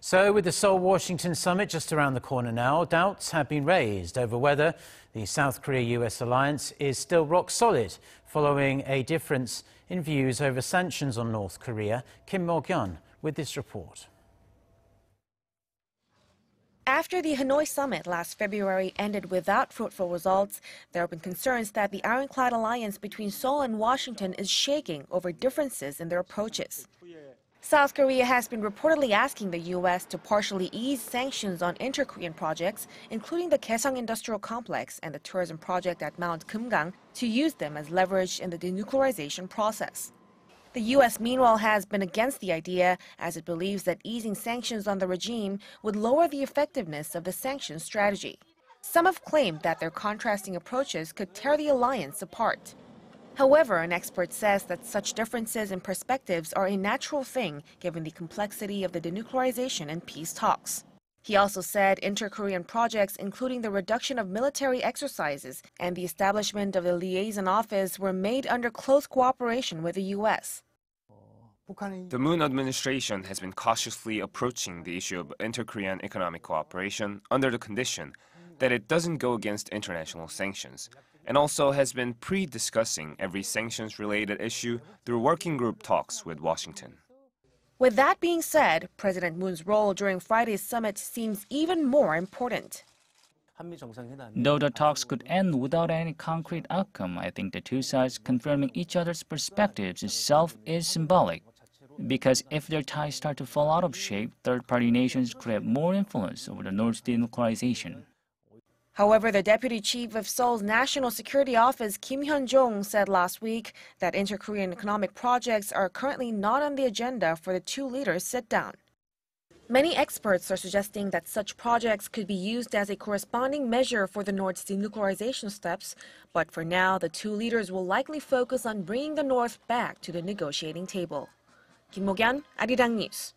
So, with the Seoul-Washington summit just around the corner now, doubts have been raised over whether the South Korea-U.S. alliance is still rock solid, following a difference in views over sanctions on North Korea. Mok-yeon with this report. After the Hanoi summit last February ended without fruitful results, there have been concerns that the ironclad alliance between Seoul and Washington is shaking over differences in their approaches. South Korea has been reportedly asking the U.S. to partially ease sanctions on inter-Korean projects, including the Gaesong Industrial Complex and the tourism project at Mount Geumgang, to use them as leverage in the denuclearization process. The U.S. meanwhile has been against the idea, as it believes that easing sanctions on the regime would lower the effectiveness of the sanctions strategy. Some have claimed that their contrasting approaches could tear the alliance apart. However, an expert says that such differences in perspectives are a natural thing given the complexity of the denuclearization and peace talks. He also said inter-Korean projects, including the reduction of military exercises and the establishment of the liaison office, were made under close cooperation with the U.S. The Moon administration has been cautiously approaching the issue of inter-Korean economic cooperation under the condition that it doesn't go against international sanctions, and also has been pre-discussing every sanctions-related issue through working group talks with Washington. With that being said, President Moon's role during Friday's summit seems even more important. Though the talks could end without any concrete outcome, I think the two sides confirming each other's perspectives itself is symbolic. Because if their ties start to fall out of shape, third-party nations could have more influence over the North's denuclearization. However, the deputy chief of Seoul's National Security Office, Kim Hyun-jong, said last week that inter-Korean economic projects are currently not on the agenda for the two leaders' sit-down. Many experts are suggesting that such projects could be used as a corresponding measure for the North's denuclearization steps, but for now, the two leaders will likely focus on bringing the North back to the negotiating table. Mok-yeon, Arirang News.